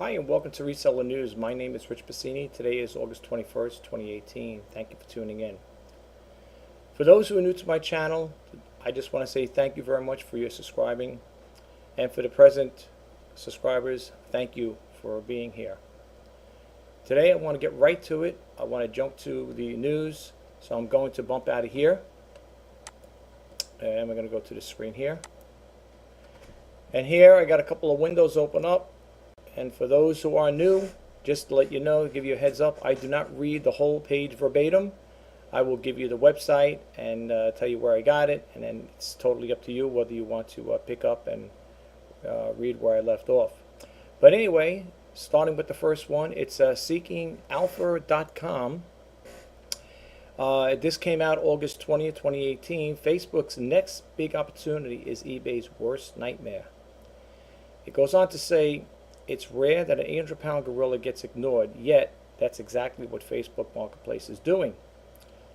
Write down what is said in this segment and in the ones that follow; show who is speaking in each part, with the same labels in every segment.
Speaker 1: Hi and welcome to Reseller News. My name is Rich Bassini. Today is August 21st, 2018. Thank you for tuning in. For those who are new to my channel, I just want to say thank you very much for your subscribing. And for the present subscribers, thank you for being here. Today I want to get right to it. I want to jump to the news. So I'm going to bump out of here. And we're going to go to the screen here. And here I got a couple of windows open up. And for those who are new, just to let you know, give you a heads up, I do not read the whole page verbatim. I will give you the website and tell you where I got it, and then it's totally up to you whether you want to pick up and read where I left off. But anyway, starting with the first one, it's seekingalpha.com. This came out August 20th, 2018. Facebook's next big opportunity is eBay's worst nightmare. It goes on to say, it's rare that an 800-pound gorilla gets ignored, yet that's exactly what Facebook Marketplace is doing.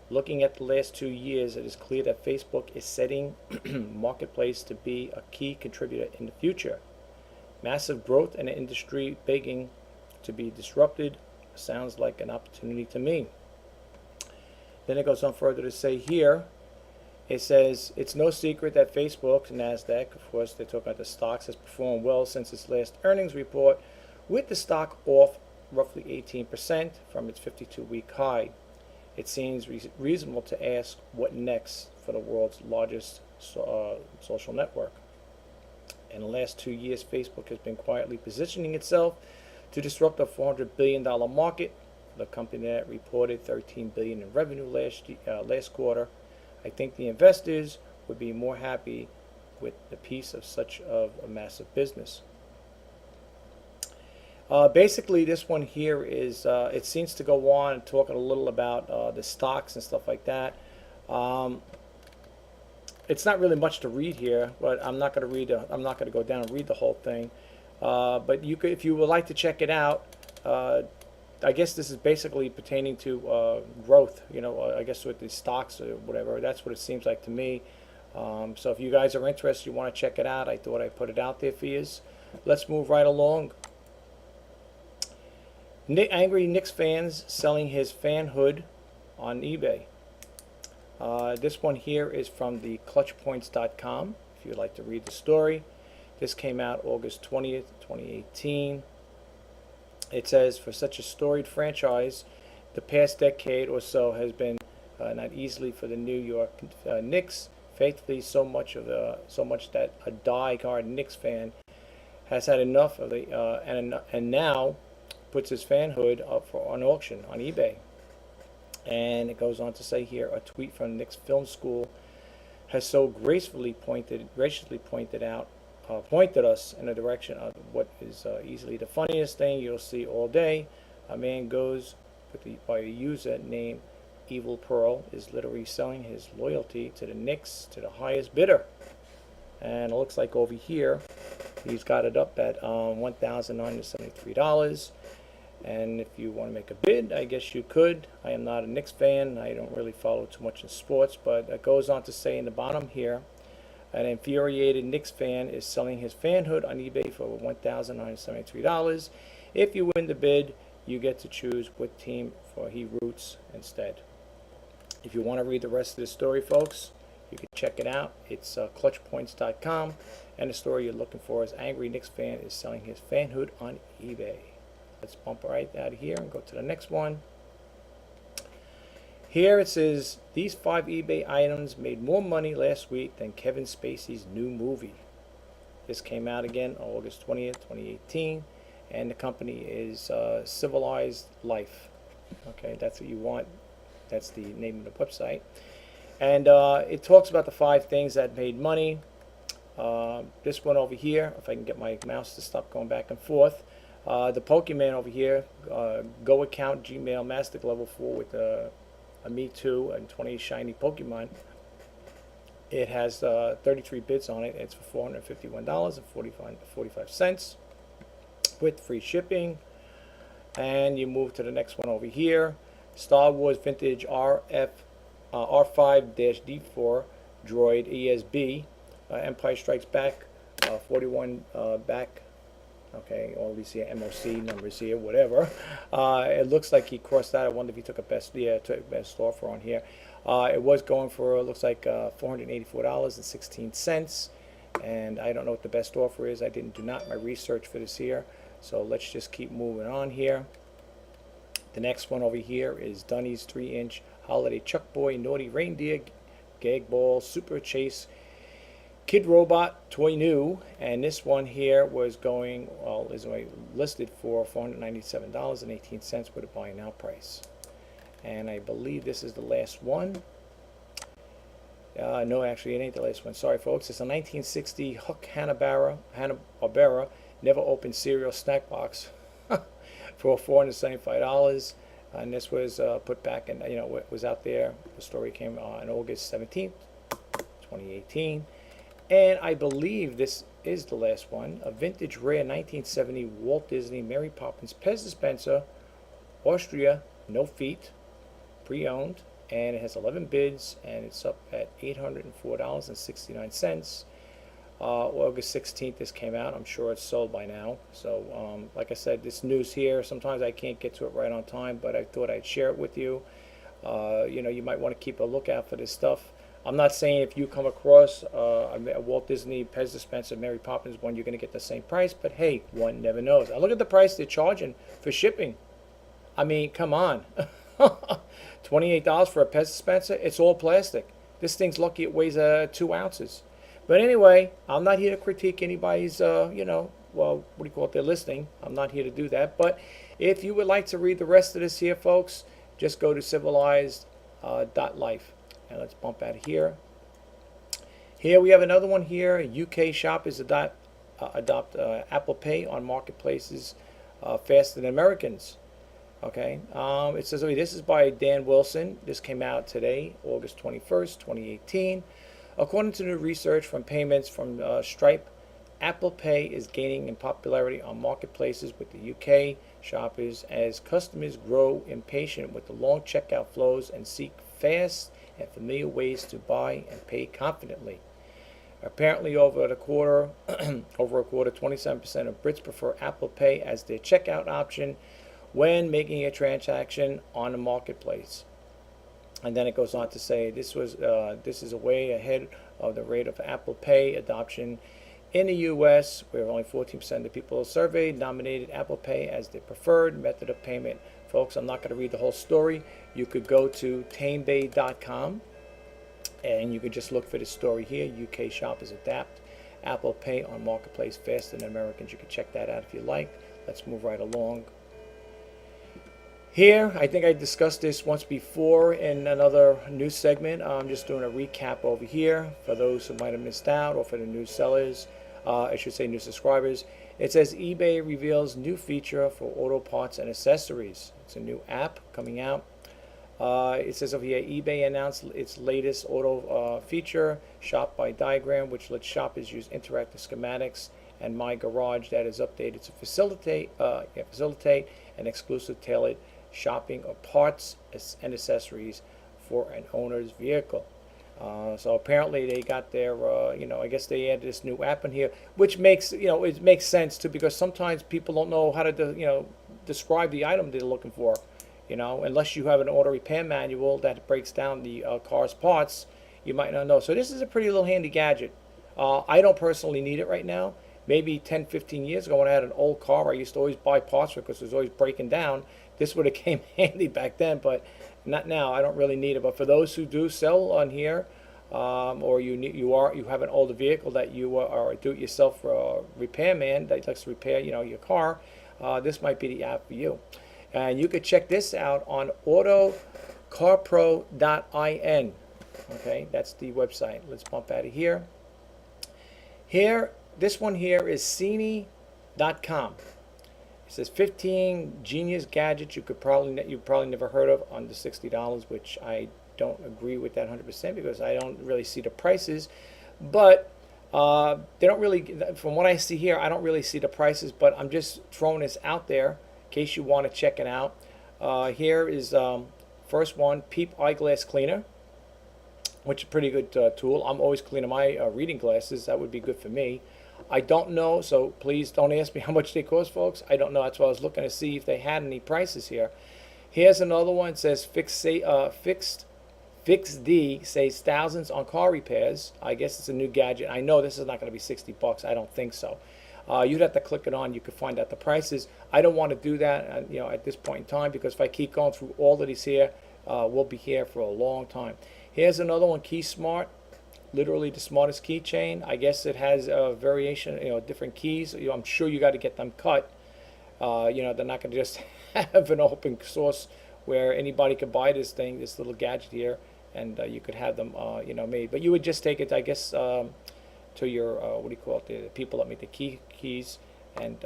Speaker 1: Looking at the last 2 years, it is clear that Facebook is setting Marketplace to be a key contributor in the future. Massive growth in an industry begging to be disrupted sounds like an opportunity to me. Then it goes on further to say here, it says, it's no secret that Facebook, NASDAQ, of course they're talking about the stocks, has performed well since its last earnings report, with the stock off roughly 18% from its 52-week high. It seems reasonable to ask what next for the world's largest social network. In the last 2 years, Facebook has been quietly positioning itself to disrupt a $400 billion market. The company that reported $13 billion in revenue last quarter. I think the investors would be more happy with the piece of such of a massive business. Basically, this one here is, it seems to go on and talking a little about the stocks and stuff like that. It's not really much to read here, but I'm not going to read. I'm not going to go down and read the whole thing. But you could, if you would like to check it out. I guess this is basically pertaining to growth, you know, I guess with the stocks or whatever. That's what it seems like to me. So if you guys are interested, you want to check it out, I thought I'd put it out there for you. Let's move right along. Angry Knicks fans selling his fan hood on eBay. This one here is from the clutchpoints.com, if you'd like to read the story. This came out August 20th, 2018. It says, for such a storied franchise, the past decade or so has been not easily for the New York Knicks. Faithfully, so much that a die-hard Knicks fan has had enough of the and now puts his fan hood up for an auction on eBay. And it goes on to say here, a tweet from the Knicks Film School has so graciously pointed us in a direction of what is easily the funniest thing you'll see all day. A man goes by a user named Evil Pearl is literally selling his loyalty to the Knicks to the highest bidder. And it looks like over here he's got it up at $1,973. And if you want to make a bid, I guess you could. I am not a Knicks fan. I don't really follow too much in sports, but it goes on to say in the bottom here, an infuriated Knicks fan is selling his fan hood on eBay for $1,973. If you win the bid, you get to choose what team he roots instead. If you want to read the rest of the story, folks, you can check it out. It's clutchpoints.com, and the story you're looking for is Angry Knicks fan is selling his fan hood on eBay. Let's bump right out of here and go to the next one. Here it says, these 5 eBay items made more money last week than Kevin Spacey's new movie. This came out again August 20th, 2018, and the company is Civilized Life. Okay, that's what you want. That's the name of the website. And it talks about the 5 things that made money. This one over here, if I can get my mouse to stop going back and forth. The Pokemon over here, Go Account Gmail Master Level 4 with a Me Too and 20 shiny Pokemon. It has 33 bids on it. It's for $451.45 with free shipping. And you move to the next one over here. Star Wars Vintage R5-D4 Droid ESB. Empire Strikes Back 41 back Okay, all these here MOC numbers here, whatever. It looks like he crossed out. I wonder if he took a best, yeah, took best offer on here. It was going for, looks like $484.16, and I don't know what the best offer is. I didn't do not my research for this here, so let's just keep moving on here. The next one over here is Dunny's 3-inch Holiday Chuck Boy Naughty Reindeer Gag Ball Super Chase Kid Robot Toy New, and this one here was going, well, is listed for $497.18 with a buy now price. And I believe this is the last one. No, actually, it ain't the last one. Sorry, folks. It's a 1960 Huck Hanna-Barbera never opened cereal snack box for $475. And this was put back in, it was out there. The story came on August 17th, 2018. And I believe this is the last one. A vintage rare 1970 Walt Disney Mary Poppins Pez dispenser, Austria, no feet, pre-owned, and it has 11 bids, and it's up at $804.69. August 16th this came out. I'm sure it's sold by now. So like I said, this news here, sometimes I can't get to it right on time, but I thought I'd share it with you. You might want to keep a lookout for this stuff. I'm not saying if you come across a Walt Disney Pez dispenser, Mary Poppins one, you're going to get the same price, but hey, one never knows. Now look at the price they're charging for shipping. I mean, come on. $28 for a Pez dispenser? It's all plastic. This thing's lucky it weighs 2 ounces. But anyway, I'm not here to critique anybody's, well, what do you call it, their listing. I'm not here to do that. But if you would like to read the rest of this here, folks, just go to civilized.life. And let's bump out of here. Here we have another one here. UK shoppers adopt Apple Pay on marketplaces faster than Americans. Okay. It says, this is by Dan Wilson. This came out today, August 21st, 2018. According to new research from payments from Stripe, Apple Pay is gaining in popularity on marketplaces with the UK shoppers as customers grow impatient with the long checkout flows and seek fast and familiar ways to buy and pay confidently. Apparently, over a quarter, 27% of Brits prefer Apple Pay as their checkout option when making a transaction on a marketplace. And then it goes on to say this is a way ahead of the rate of Apple Pay adoption in the U.S., where only 14% of the people surveyed nominated Apple Pay as their preferred method of payment. Folks, I'm not going to read the whole story. You could go to tamebay.com and you could just look for this story here. UK shoppers adapt Apple Pay on marketplace faster than Americans. You can check that out if you like. Let's move right along. Here, I think I discussed this once before in another news segment. I'm just doing a recap over here for those who might have missed out, or for the new sellers, I should say new subscribers. It says eBay reveals new feature for auto parts and accessories. It's a new app coming out. It says over here, eBay announced its latest auto feature, Shop by Diagram, which lets shoppers use interactive schematics and My Garage that is updated to facilitate an exclusive tailored shopping of parts and accessories for an owner's vehicle. So apparently they got their, I guess they added this new app in here, which makes, it makes sense too, because sometimes people don't know how to, describe the item they're looking for, unless you have an auto repair manual that breaks down the car's parts, you might not know. So this is a pretty little handy gadget. I don't personally need it right now. Maybe 10, 15 years ago when I had an old car, I used to always buy parts for it because it was always breaking down. This would have came handy back then, but not now. I don't really need it. But for those who do sell on here, or you have an older vehicle that you are a do-it-yourself repairman that likes to repair, your car, this might be the app for you. And you could check this out on autocarpro.in. Okay, that's the website. Let's bump out of here. This one here is Cine.com. It says 15 genius gadgets you've probably never heard of under $60, which I don't agree with that 100% because I don't really see the prices. But they don't really, from what I see here, I don't really see the prices. But I'm just throwing this out there in case you want to check it out. Here is first one, Peep Eyeglass Cleaner, which is a pretty good tool. I'm always cleaning my reading glasses. That would be good for me. I don't know, so please don't ask me how much they cost, folks. I don't know. That's why I was looking to see if they had any prices here. Here's another one. It says Fixed D saves thousands on car repairs. I guess it's a new gadget. I know this is not going to be 60 bucks. I don't think so. You'd have to click it on. You could find out the prices. I don't want to do that, at this point in time, because if I keep going through all of these here, we'll be here for a long time. Here's another one, Key Smart. Literally the smartest keychain. I guess it has a variation, different keys. I'm sure you got to get them cut. They're not going to just have an open source where anybody could buy this thing, this little gadget here, and you could have them, made. But you would just take it, I guess, to your what do you call it? The people that make the keys, and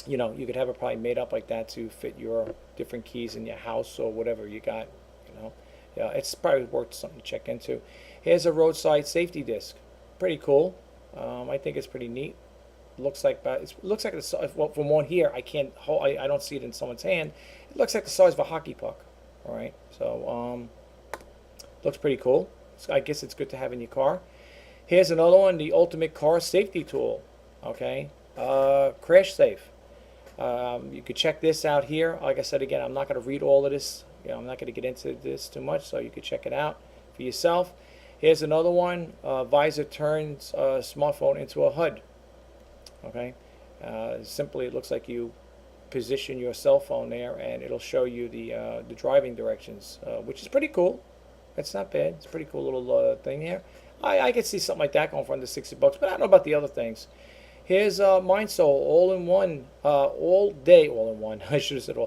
Speaker 1: you could have it probably made up like that to fit your different keys in your house or whatever you got. Yeah, it's probably worth something to check into. Here's a roadside safety disc. Pretty cool. I think it's pretty neat. Looks like it's, well, from one here, I don't see it in someone's hand. It looks like the size of a hockey puck. All right, so looks pretty cool. I guess it's good to have in your car. Here's another one, the ultimate car safety tool. Okay, crash safe. You could check this out here. Like I said again, I'm not going to read all of this. I'm not going to get into this too much, so you could check it out for yourself. Here's another one. Visor turns smartphone into a HUD. Okay, simply it looks like you position your cell phone there, and it'll show you the driving directions, which is pretty cool. It's not bad. It's a pretty cool little thing here. I could see something like that going for under 60 bucks, but I don't know about the other things. Here's MindSoul all-in-one, all-in-one. I should have said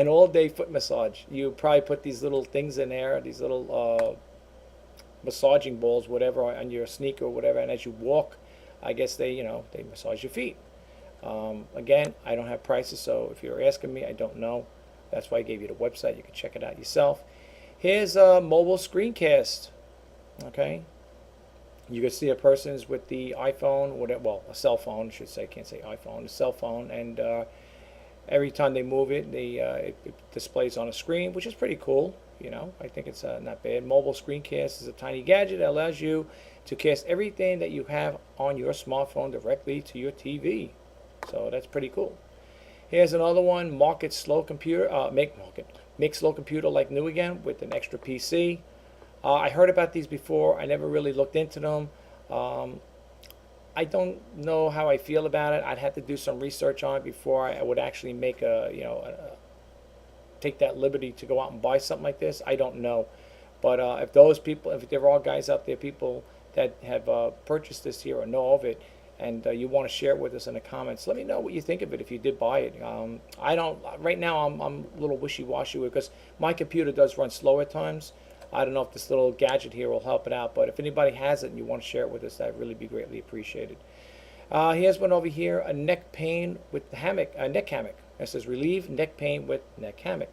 Speaker 1: all-day foot massage. You probably put these little things in there, these little massaging balls, whatever, on your sneaker or whatever, and as you walk, I guess they massage your feet. Again, I don't have prices, so if you're asking me, I don't know. That's why I gave you the website. You can check it out yourself. Here's a mobile screencast. Okay, you can see a person's with the iPhone, well, a cell phone, I should say. Can't say iPhone, a cell phone, and every time they move it, it displays on a screen, which is pretty cool. I think it's not bad. Mobile screencast is a tiny gadget that allows you to cast everything that you have on your smartphone directly to your TV. So that's pretty cool. Here's another one, make slow computer like new again with an extra PC. I heard about these before. I never really looked into them. I don't know how I feel about it. I'd have to do some research on it before I would actually make take that liberty to go out and buy something like this. I don't know. But if there are guys out there, people that have purchased this here or know of it, and you want to share it with us in the comments, let me know what you think of it if you did buy it. Right now I'm a little wishy-washy with it because my computer does run slow at times. I don't know if this little gadget here will help it out, but if anybody has it and you want to share it with us, that'd really be greatly appreciated. Here's one over here, a neck pain with hammock, a neck hammock. It says relieve neck pain with neck hammock.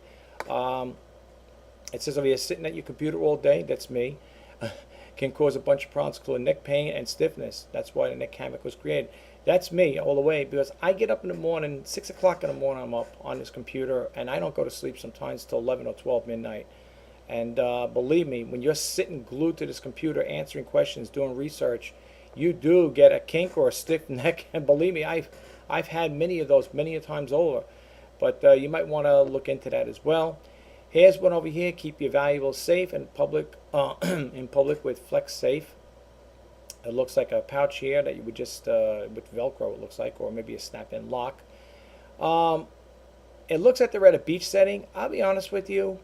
Speaker 1: It says over here, sitting at your computer all day, that's me, can cause a bunch of problems, including neck pain and stiffness. That's why the neck hammock was created. That's me all the way, because I get up in the morning, 6 o'clock in the morning, I'm up on this computer, and I don't go to sleep sometimes till 11 or 12 midnight. And believe me, when you're sitting glued to this computer answering questions, doing research, you do get a kink or a stiff neck. And believe me, I've had many of those many a times over. But you might want to look into that as well. Here's one over here. Keep your valuables safe in public with Flex Safe. It looks like a pouch here that you would just with Velcro, it looks like, or maybe a snap-in lock. It looks like they're at a beach setting. I'll be honest with you.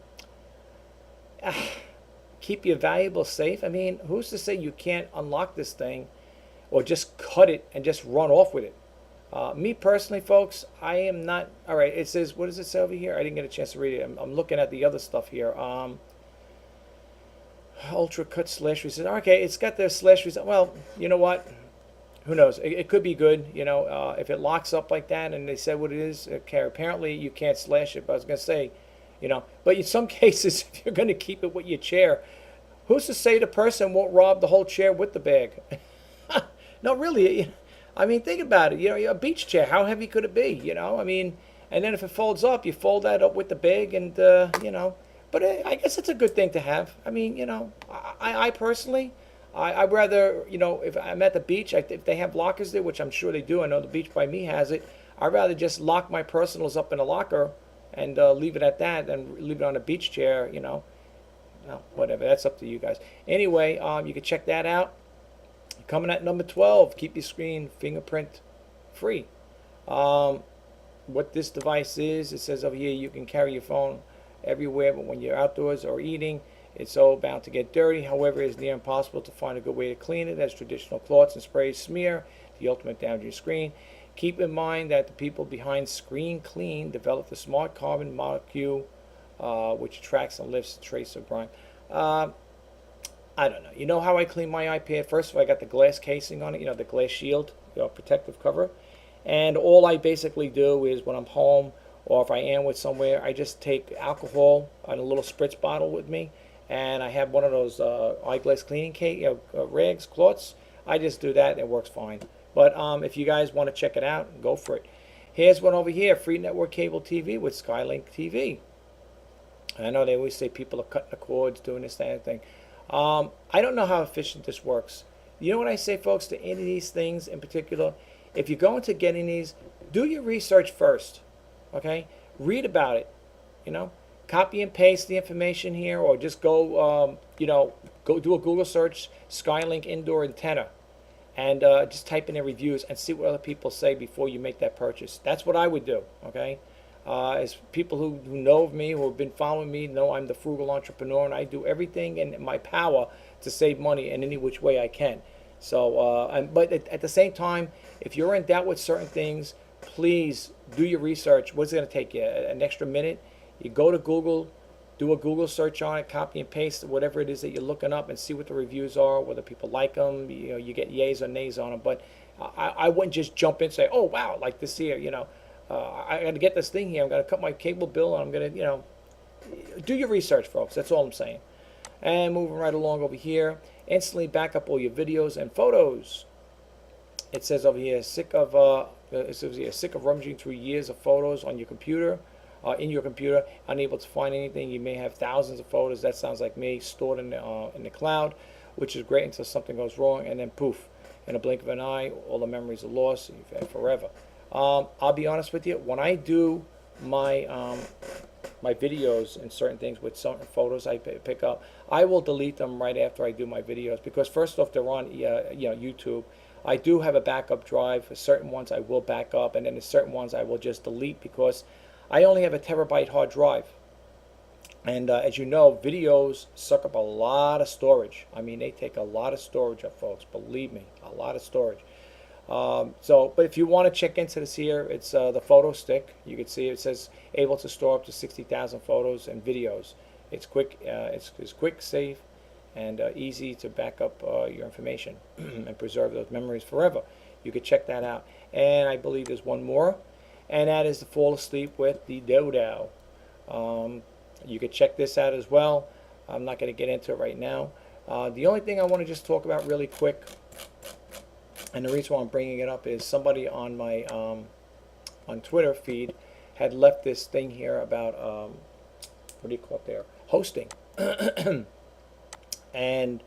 Speaker 1: Keep your valuables safe. I mean, who's to say you can't unlock this thing or just cut it and just run off with it? Me personally, folks, I am not. All right, it says, what does it say over here? I didn't get a chance to read it. I'm looking at the other stuff here. Ultra cut slash resist. Okay, it's got the slash resist. Well, you know what? Who knows? It could be good. If it locks up like that and they said what it is, okay, apparently you can't slash it. But I was going to say, but in some cases, if you're going to keep it with your chair, who's to say the person won't rob the whole chair with the bag? No, really. I mean, think about it. A beach chair, how heavy could it be? I mean, and then if it folds up, you fold that up with the bag and, But I guess it's a good thing to have. I mean, I personally, I'd rather, if I'm at the beach, if they have lockers there, which I'm sure they do, I know the beach by me has it, I'd rather just lock my personals up in a locker and leave it at that than leave it on a beach chair, No, whatever, that's up to you guys. Anyway, you can check that out. Coming at number 12, keep your screen fingerprint free. What this device is, it says over here you can carry your phone everywhere, but when you're outdoors or eating, it's all bound to get dirty. However, it is near impossible to find a good way to clean it, as traditional cloths and sprays smear the ultimate damage to your screen. Keep in mind that the people behind Screen Clean developed a smart carbon molecule which tracks and lifts trace of grime. I don't know. You know how I clean my iPad? First of all, I got the glass casing on it, the glass shield, protective cover. And all I basically do is when I'm home or if I am with somewhere, I just take alcohol in a little spritz bottle with me. And I have one of those eyeglass cleaning rags, cloths. I just do that and it works fine. But if you guys want to check it out, go for it. Here's one over here, free network cable TV with Skylink TV. And I know they always say people are cutting the cords, doing this, that, and thing. I don't know how efficient this works. You know what I say, folks, to any of these things in particular? If you're going to getting these, do your research first, okay? Read about it, Copy and paste the information here, or just go, go do a Google search, Skylink indoor antenna, and just type in their reviews and see what other people say before you make that purchase. That's what I would do, okay? As people who know of me, who have been following me, know I'm the frugal entrepreneur, and I do everything in my power to save money in any which way I can. So, but at the same time, if you're in doubt with certain things, please do your research. What's it going to take you? An extra minute? You go to Google, do a Google search on it, copy and paste whatever it is that you're looking up, and see what the reviews are, whether people like them. You get yays or nays on them. But I wouldn't just jump in and say, oh, wow, like this here, I got to get this thing here. I'm going to cut my cable bill, and I'm going to, do your research, folks. That's all I'm saying. And moving right along over here, instantly back up all your videos and photos. It says over here, sick of rummaging through years of photos on your computer, in your computer, unable to find anything. You may have thousands of photos. That sounds like me, stored in the cloud, which is great until something goes wrong, and then poof, in a blink of an eye, all the memories are lost forever. I'll be honest with you, when I do my my videos and certain things with certain photos I pick up, I will delete them right after I do my videos, because first off, they're on YouTube. I do have a backup drive. For certain ones I will back up, and then there's certain ones I will just delete because I only have a terabyte hard drive. And as you know, videos suck up a lot of storage. I mean, they take a lot of storage up, folks. Believe me, a lot of storage. But if you want to check into this here, it's the photo stick. You can see it says able to store up to 60,000 photos and videos. It's quick, it's quick, safe, and easy to back up your information and preserve those memories forever. You can check that out. And I believe there's one more, and that is to fall asleep with the Dodo. You can check this out as well. I'm not going to get into it right now. The only thing I want to just talk about really quick, and the reason why I'm bringing it up, is somebody on my on Twitter feed had left this thing here about what do you call it there? Hosting. And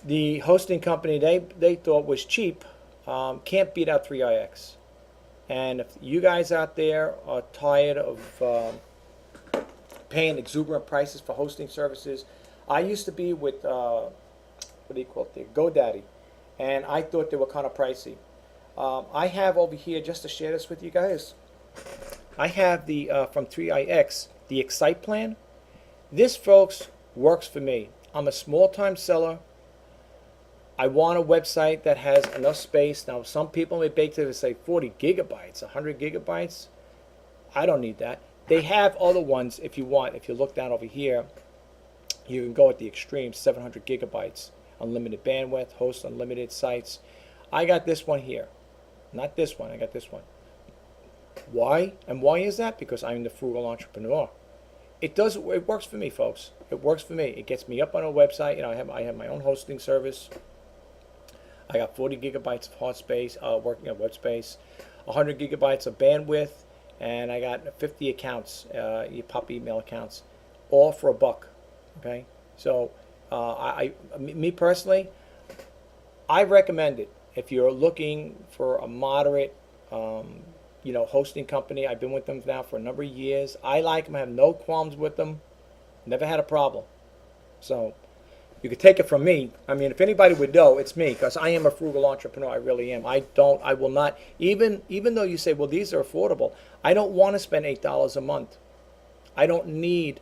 Speaker 1: the hosting company they thought was cheap can't beat out 3iX. And if you guys out there are tired of paying exuberant prices for hosting services, I used to be with what do you call it there? GoDaddy. And I thought they were kind of pricey. I have over here, just to share this with you guys, I have the from 3iX, the Excite plan. This, folks, works for me. I'm a small-time seller. I want a website that has enough space. Now, some people may bake to say 40 gigabytes, 100 gigabytes. I don't need that. They have other ones if you want. If you look down over here, you can go at the extreme, 700 gigabytes. Unlimited bandwidth, host unlimited sites. I got this one here. Not this one, I got this one. Why? And why is that? Because I'm the frugal entrepreneur. It works for me, folks. It works for me. It gets me up on a website. I have my own hosting service. I got 40 gigabytes of hard space, working on web space, 100 gigabytes of bandwidth, and I got 50 accounts, your pop email accounts, all for $1. Okay, so Me personally, I recommend it if you're looking for a moderate, hosting company. I've been with them now for a number of years. I like them. I have no qualms with them. Never had a problem. So you could take it from me. I mean, if anybody would know, it's me, because I am a frugal entrepreneur. I really am. I will not, even though you say, well, these are affordable, I don't want to spend $8 a month. I don't need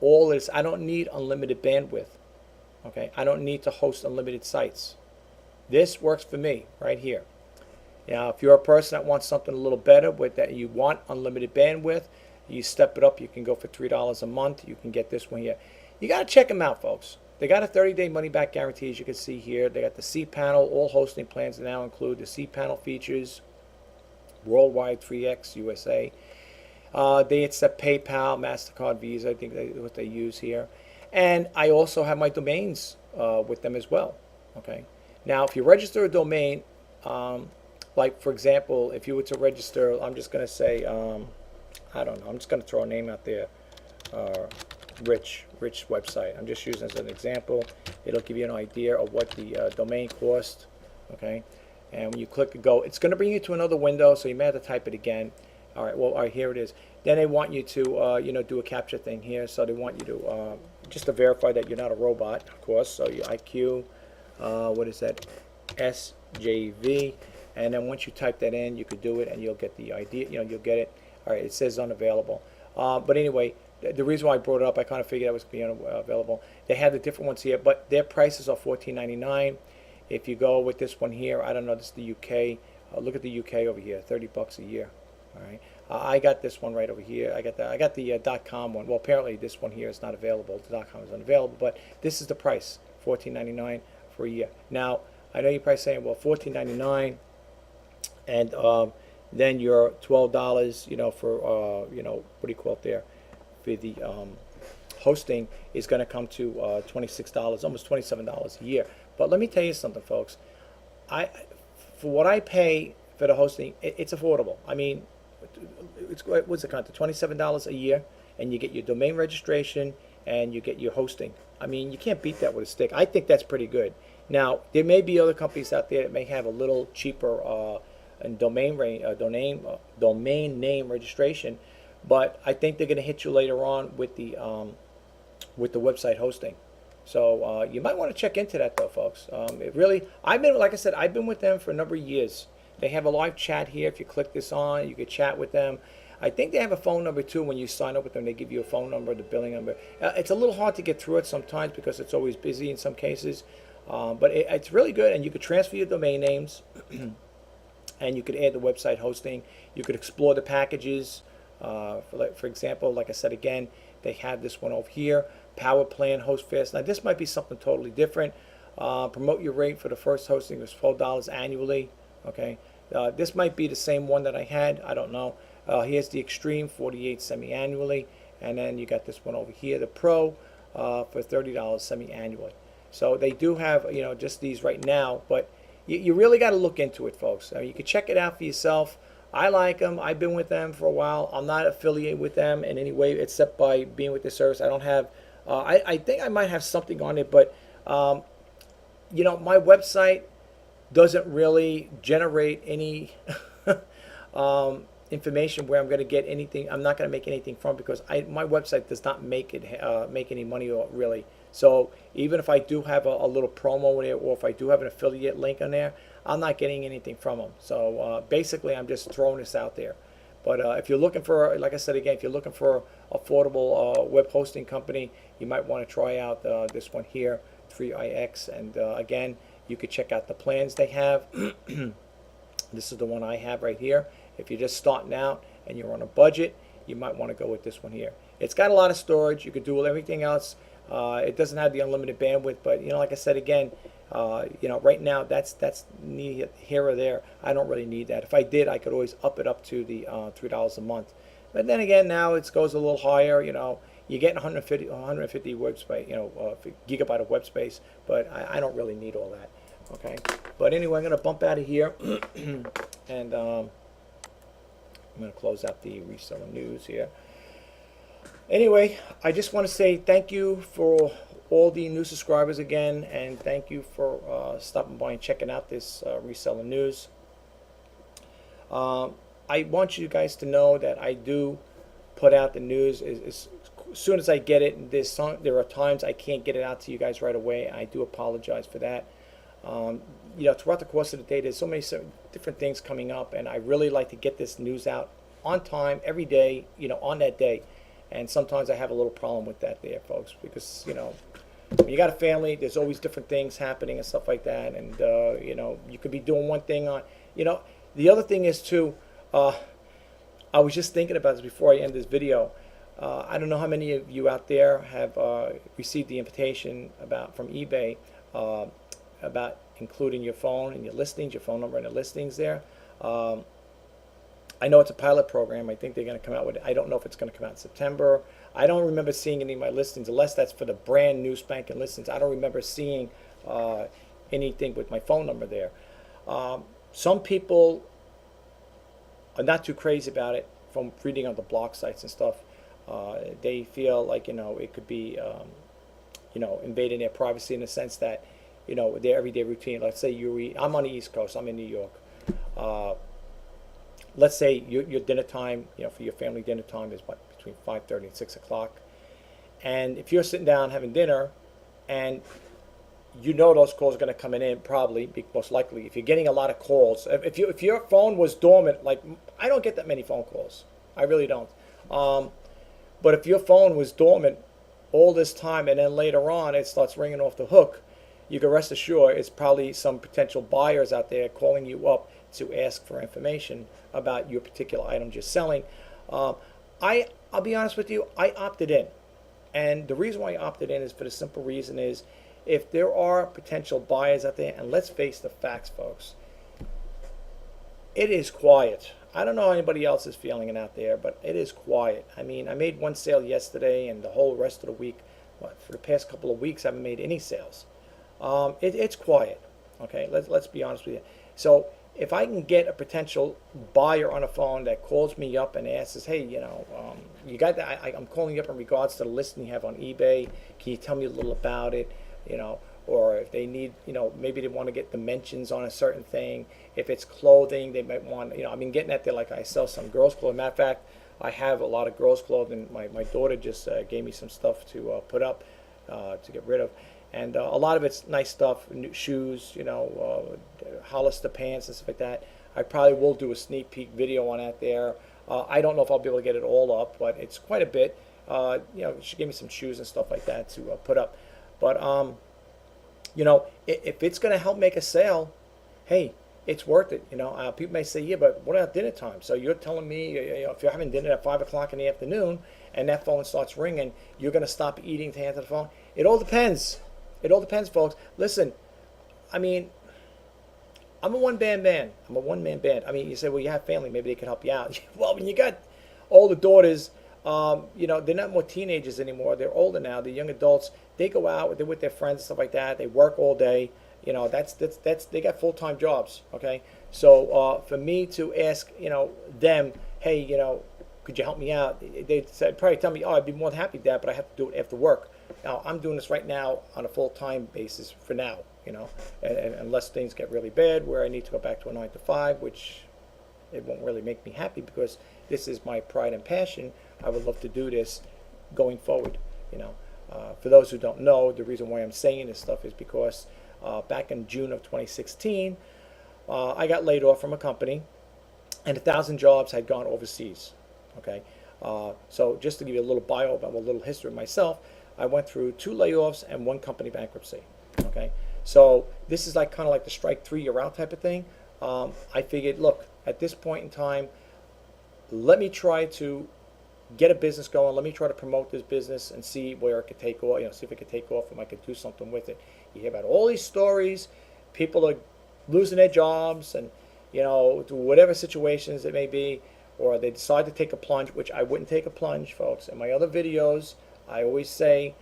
Speaker 1: all this. I don't need unlimited bandwidth. Okay, I don't need to host unlimited sites. This works for me right here. Now, if you're a person that wants something a little better, with that you want unlimited bandwidth, you step it up. You can go for $3 a month. You can get this one here. You got to check them out, folks. They got a 30-day money-back guarantee, as you can see here. They got the cPanel. All hosting plans now include the cPanel features, worldwide 3x USA. They accept PayPal, MasterCard, Visa. I think what they use here. And I also have my domains with them as well. Okay. Now, if you register a domain, like for example, if you were to register, I'm just going to say, I don't know, I'm just going to throw a name out there, Rich website. I'm just using as an example. It'll give you an idea of what the domain cost. Okay. And when you click go, it's going to bring you to another window, so you may have to type it again. All right, well, all right, here it is. Then they want you to, do a captcha thing here. So they want you to, just to verify that you're not a robot, of course. So your IQ, what is that? SJV. And then once you type that in, you could do it, and you'll get the idea. You'll get it. All right, it says unavailable. But anyway, the reason why I brought it up, I kind of figured that was going to be unavailable. They have the different ones here, but their prices are $14.99. If you go with this one here, I don't know, this is the UK. Look at the UK over here, $30 a year. All right, I got this one right over here. I got the .com one. Well, apparently this one here is not available. The .com is unavailable, but this is the price, $14.99 for a year. Now, I know you're probably saying, well, $14.99, and then your $12, for what do you call it there, for the hosting is going to come to $26, almost $27 a year. But let me tell you something, folks. For what I pay for the hosting, it's affordable. I mean, what's it come to? $27 a year, and you get your domain registration and you get your hosting. I mean, you can't beat that with a stick. I think that's pretty good. Now, there may be other companies out there that may have a little cheaper domain name registration, but I think they're going to hit you later on with the website hosting. So you might want to check into that, though, folks. Like I said, I've been with them for a number of years. They have a live chat here. If you click this on, you can chat with them. I think they have a phone number too. When you sign up with them, they give you a phone number, the billing number. It's a little hard to get through it sometimes because it's always busy in some cases. But it's really good, and you could transfer your domain names, and you could add the website hosting. You could explore the packages. For example, like I said again, they have this one over here, Power Plan Host Fast. Now this might be something totally different. Promote your rate for the first hosting was $12 annually. Okay, this might be the same one that I had. I don't know. Here's the Extreme, $48 semi-annually, and then you got this one over here, the Pro, for $30 semi-annually. So they do have just these right now, but you really got to look into it, folks. You can check it out for yourself. I like them. I've been with them for a while. I'm not affiliated with them in any way except by being with the service. I don't have. I think I might have something on it, but my website doesn't really generate any information where I'm going to get anything. I'm not going to make anything from, because my website does not make any money really. So even if I do have a little promo in it, or if I do have an affiliate link on there, I'm not getting anything from them. So basically, I'm just throwing this out there. But if you're looking for, like I said again, if you're looking for affordable web hosting company, you might want to try out this one here, 3ix. And again, you could check out the plans they have. This is the one I have right here. If you're just starting out and you're on a budget, you might want to go with this one here. It's got a lot of storage. You could do everything else. It doesn't have the unlimited bandwidth, but like I said again, right now that's needed here or there. I don't really need that. If I did, I could always up it up to the $3 a month. But then again, now it goes a little higher. You get 150 web space, gigabyte of web space, but I don't really need all that. Okay, but anyway, I'm going to bump out of here, and I'm going to close out the reseller news here. Anyway, I just want to say thank you for all the new subscribers again, and thank you for stopping by and checking out this reseller news. I want you guys to know that I do put out the news as soon as I get it. There are times I can't get it out to you guys right away. I do apologize for that. Throughout the course of the day, there's so many different things coming up, and I really like to get this news out on time every day, on that day. And sometimes I have a little problem with that there, folks, because, when you got a family, there's always different things happening and stuff like that. And, you could be doing one thing on, the other thing is too, I was just thinking about this before I end this video. I don't know how many of you out there have received the invitation from eBay about including your phone and your listings, your phone number and the listings there. I know it's a pilot program. I think they're going to come out with it. I don't know if it's going to come out in September. I don't remember seeing any of my listings, unless that's for the brand new spanking listings. I don't remember seeing anything with my phone number there. Some people are not too crazy about it from reading on the blog sites and stuff. They feel like, it could be, invading their privacy in the sense that, their everyday routine. Let's say I'm on the East Coast, I'm in New York. Let's say your dinner time, for your family dinner time is between 5:30 and 6 o'clock. And if you're sitting down having dinner, and those calls are going to come in probably, most likely, if you're getting a lot of calls. If your phone was dormant, like I don't get that many phone calls. I really don't. But if your phone was dormant all this time and then later on it starts ringing off the hook, you can rest assured it's probably some potential buyers out there calling you up to ask for information about your particular items you're selling. I'll be honest with you, I opted in. And the reason why I opted in is for the simple reason is, if there are potential buyers out there, and let's face the facts, folks, it is quiet. I don't know how anybody else is feeling it out there, but it is quiet. I mean, I made one sale yesterday, and the whole rest of the week, for the past couple of weeks, I haven't made any sales. It's quiet. Okay, let's be honest with you. So if I can get a potential buyer on a phone that calls me up and asks, hey, you got that? I'm calling you up in regards to the listing you have on eBay. Can you tell me a little about it? Or if they need, maybe they want to get dimensions on a certain thing. If it's clothing, they might want, I've been getting at there, like I sell some girls' clothing. Matter of fact, I have a lot of girls' clothing. My daughter just gave me some stuff to put up, to get rid of. And a lot of it's nice stuff, new shoes, Hollister pants and stuff like that. I probably will do a sneak peek video on that there. I don't know if I'll be able to get it all up, but it's quite a bit. She gave me some shoes and stuff like that to put up. But, if it's going to help make a sale, hey, it's worth it. People may say, yeah, but what about dinner time? So you're telling me, if you're having dinner at 5 o'clock in the afternoon and that phone starts ringing, you're going to stop eating to answer the phone? It all depends. It all depends, folks. Listen, I mean, I'm a one-man band. I'm a one-man band. I mean, you say, well, you have family. Maybe they can help you out. Well, when you got older daughters, they're not more teenagers anymore. They're older now. They're young adults. They go out. They're with their friends and stuff like that. They work all day. That's they got full-time jobs. Okay, so for me to ask, them, hey, could you help me out? They'd probably tell me, oh, I'd be more than happy with that, but I have to do it after work. Now, I'm doing this right now on a full-time basis for now, and unless things get really bad where I need to go back to a 9 to 5, which it won't really make me happy because this is my pride and passion. I would love to do this going forward, For those who don't know, the reason why I'm saying this stuff is because back in June of 2016, I got laid off from a company, and 1,000 jobs had gone overseas, okay? So just to give you a little bio about a little history of myself, I went through 2 layoffs and 1 company bankruptcy. Okay, so this is kind of like the strike 3, you're out type of thing. I figured, look, at this point in time, let me try to get a business going. Let me try to promote this business and see where it could take off. See if it could take off and I could do something with it. You hear about all these stories. People are losing their jobs and to whatever situations it may be, or they decide to take a plunge, which I wouldn't take a plunge, folks. In my other videos, I always say,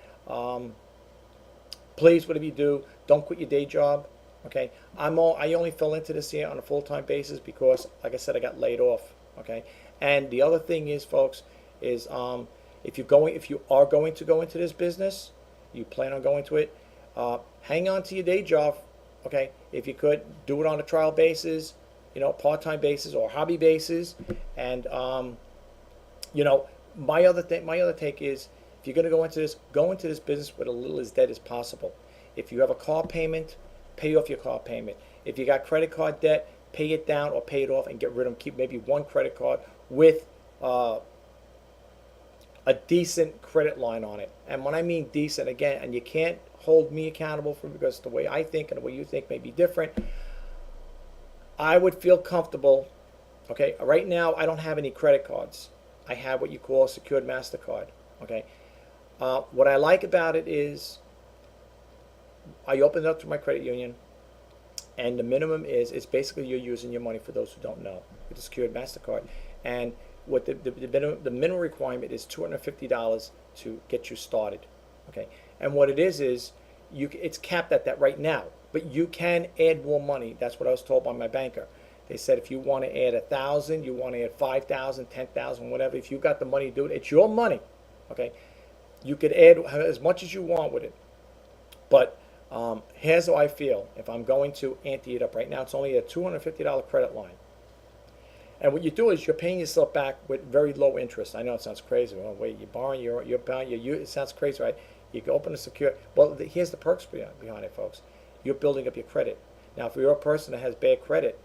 Speaker 1: please, whatever you do, don't quit your day job. Okay, I only fell into this here on a full-time basis because, like I said, I got laid off. Okay, and the other thing is, folks, is if you are going to go into this business, you plan on going to it, hang on to your day job, okay? If you could, do it on a trial basis, part-time basis or hobby basis. And my other take is, if you're going to go into this business with a little as debt as possible. If you have a car payment, pay off your car payment. If you got credit card debt, pay it down or pay it off and get rid of them. Keep maybe one credit card with a decent credit line on it. And when I mean decent, again, and you can't hold me accountable for, because the way I think and the way you think may be different, I would feel comfortable. Okay, right now I don't have any credit cards. I have what you call a secured MasterCard. Okay, what I like about it is I opened it up to my credit union, and the minimum is, it's basically you're using your money, for those who don't know, with a secured MasterCard. And what the minimum requirement is $250 to get you started. Okay, and what it is it's capped at that right now, but you can add more money. That's what I was told by my banker. They said if you want to add 1,000, you want to add 5,000, 10,000, whatever. If you got the money to do it, it's your money. Okay, you could add as much as you want with it. But here's how I feel. If I'm going to ante it up right now, it's only a $250 credit line. And what you do is you're paying yourself back with very low interest. I know it sounds crazy. Well, wait, you're borrowing, you're buying, it sounds crazy, right? You can open a secure. Well, here's the perks behind it, folks. You're building up your credit. Now, if you're a person that has bad credit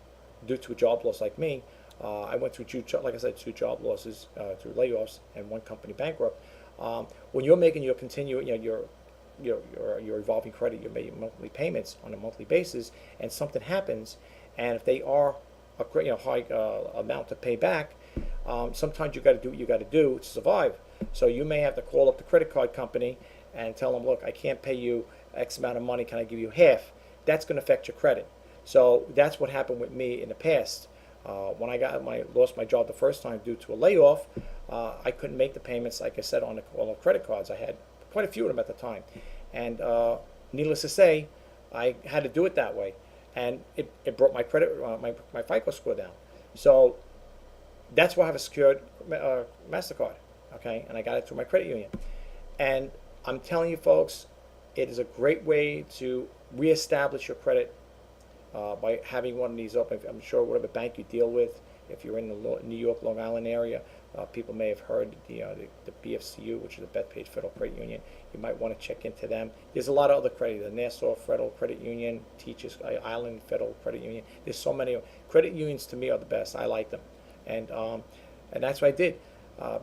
Speaker 1: due to a job loss like me, I went through two job losses, through layoffs, and one company bankrupt. When you're making your your revolving credit, you're making monthly payments on a monthly basis, and something happens, and if they are a high amount to pay back, sometimes you got to do what you got to do to survive. So you may have to call up the credit card company and tell them, look, I can't pay you X amount of money, can I give you half? That's going to affect your credit. So that's what happened with me in the past. When I lost my job the first time due to a layoff, I couldn't make the payments, like I said, on all the credit cards. I had quite a few of them at the time, and needless to say, I had to do it that way, and it brought my credit, my FICO score down. So that's why I have a secured MasterCard, okay, and I got it through my credit union. And I'm telling you, folks, it is a great way to reestablish your credit by having one of these open. I'm sure whatever bank you deal with, if you're in the New York, Long Island area, people may have heard the BFCU, which is the Bethpage Federal Credit Union. You might want to check into them. There's a lot of other credit, the Nassau Federal Credit Union, Teachers Island Federal Credit Union. There's so many. Credit unions to me are the best. I like them, and that's what I did,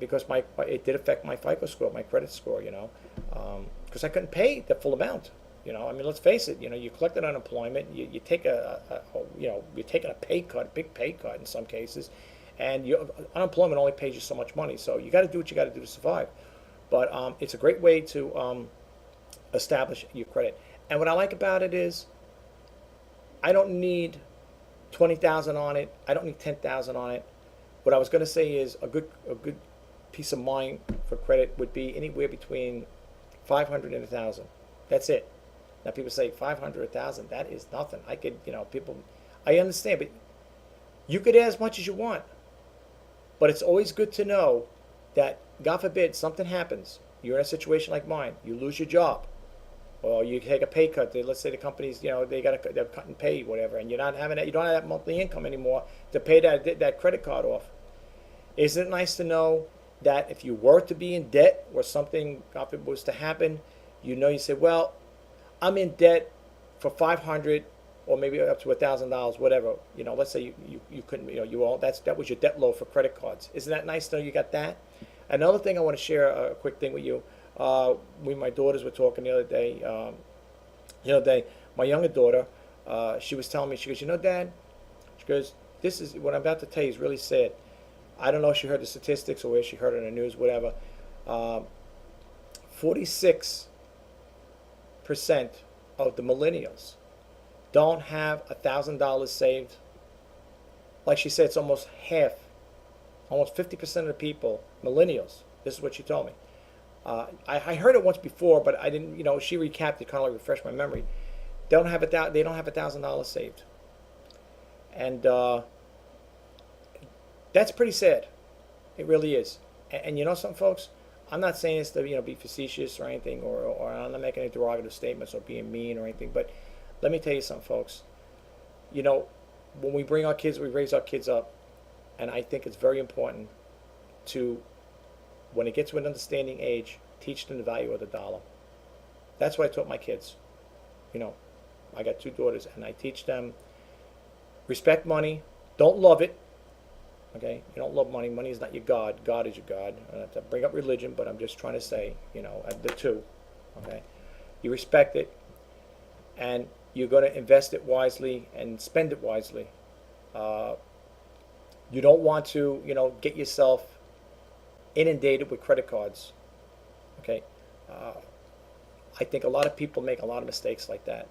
Speaker 1: because it did affect my FICO score, my credit score, because I couldn't pay the full amount. I mean, let's face it. You collected unemployment. You take you're taking a pay cut, a big pay cut in some cases, and your unemployment only pays you so much money. So you got to do what you got to do to survive. But it's a great way to establish your credit. And what I like about it is, I don't need 20,000 on it. I don't need 10,000 on it. What I was going to say is a good peace of mind for credit would be anywhere between 500 and 1,000. That's it. Now people say 500, 1,000, that is nothing. I could, I understand, but you could add as much as you want. But it's always good to know that, God forbid, something happens. You're in a situation like mine. You lose your job, or you take a pay cut. Let's say the company's, they're cutting pay, whatever, and you don't have that monthly income anymore to pay that credit card off. Isn't it nice to know that if you were to be in debt, or something, God forbid, was to happen, you say, well, I'm in debt for $500 or maybe up to $1,000, whatever. Let's say you couldn't, that was your debt load for credit cards. Isn't that nice to know you got that? Another thing I want to share, a quick thing with you. When my daughters were talking the other day, my younger daughter, she was telling me, she goes, Dad, she goes, this is what I'm about to tell you is really sad. I don't know if she heard the statistics or where she heard it in the news, whatever. 46% of the millennials don't have $1,000 saved. Like she said, it's almost half, almost 50% of the people, millennials. This is what she told me. I heard it once before, but I didn't. She recapped it, kind of like refreshed my memory. They don't have $1,000 saved, and that's pretty sad. It really is. And you know something, folks? I'm not saying this to be facetious or anything, or I'm not making any derogative statements or being mean or anything. But let me tell you something, folks. When we bring our kids, we raise our kids up, and I think it's very important to, when it gets to an understanding age, teach them the value of the dollar. That's what I taught my kids. I got 2 daughters, and I teach them respect money. Don't love it. Okay, you don't love money. Money is not your God. God is your God. I don't have to bring up religion, but I'm just trying to say, the two. Okay, you respect it, and you're going to invest it wisely and spend it wisely. You don't want to, get yourself inundated with credit cards. Okay, I think a lot of people make a lot of mistakes like that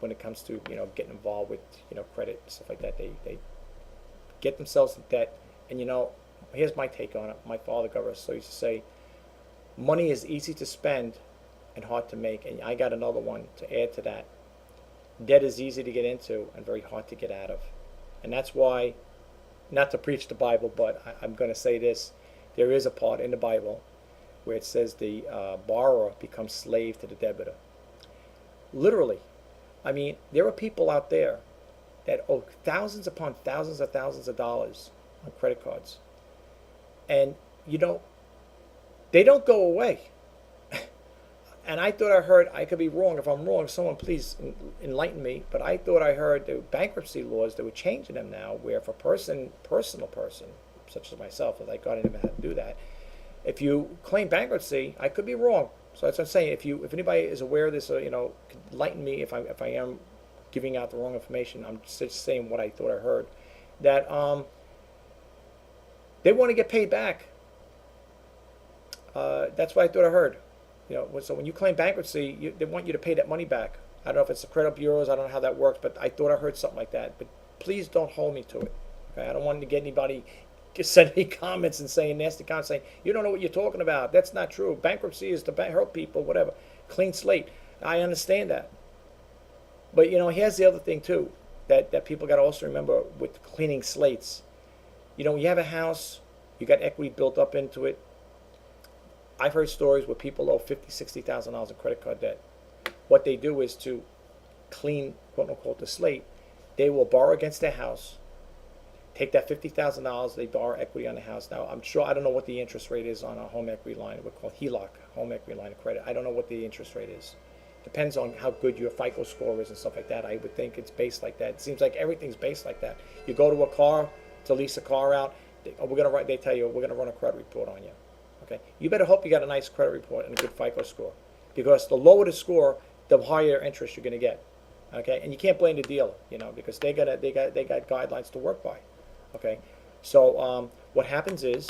Speaker 1: when it comes to getting involved with credit and stuff like that. They get themselves in debt, and here's my take on it. My father used to say, money is easy to spend and hard to make, and I got another one to add to that. Debt is easy to get into and very hard to get out of. And that's why, not to preach the Bible, but I'm going to say this, there is a part in the Bible where it says the borrower becomes slave to the debtor. Literally. I mean, there are people out there that owe thousands upon thousands of dollars on credit cards. And, they don't go away. And I thought I heard, I could be wrong. If I'm wrong, someone please enlighten me. But I thought I heard the bankruptcy laws, they were changing them now, where if a personal person, such as myself, like God didn't even have to do that, if you claim bankruptcy, I could be wrong. So that's what I'm saying. If anybody is aware of this, could enlighten me if I am giving out the wrong information. I'm just saying what I thought I heard. That they want to get paid back. That's what I thought I heard. So when you claim bankruptcy, they want you to pay that money back. I don't know if it's the credit bureaus. I don't know how that works, but I thought I heard something like that. But please don't hold me to it. Okay? I don't want to get anybody send me comments and saying nasty comments saying, you don't know what you're talking about. That's not true. Bankruptcy is to help people, whatever. Clean slate. I understand that. But, here's the other thing, too, that people got to also remember with cleaning slates. You have a house, you got equity built up into it. I've heard stories where people owe $50,000, $60,000 in credit card debt. What they do is to clean, quote unquote, the slate. They will borrow against their house, take that $50,000, they borrow equity on the house. Now, I don't know what the interest rate is on a home equity line. We're called HELOC, home equity line of credit. I don't know what the interest rate is. Depends on how good your FICO score is and stuff like that. I would think it's based like that. It seems like everything's based like that. You go to a car to lease a car out. They tell you we're gonna run a credit report on you. Okay, you better hope you got a nice credit report and a good FICO score, because the lower the score, the higher interest you're gonna get. Okay, and you can't blame the dealer, because they got guidelines to work by. Okay, so what happens is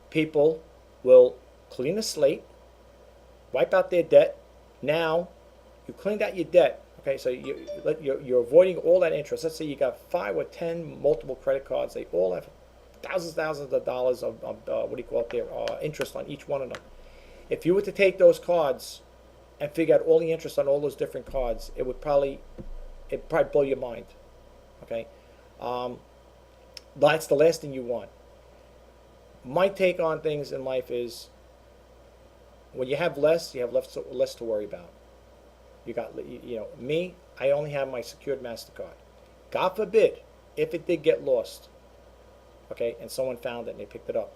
Speaker 1: people will clean the slate, wipe out their debt. Now you cleaned out your debt. Okay, so you're avoiding all that interest. Let's say you got 5 or 10 multiple credit cards. They all have thousands of dollars of interest on each one of them. If you were to take those cards and figure out all the interest on all those different cards, it'd probably blow your mind. Okay, that's the last thing you want. My take on things in life is, when you have less to worry about. You got, me, I only have my secured MasterCard. God forbid, if it did get lost, okay, and someone found it and they picked it up.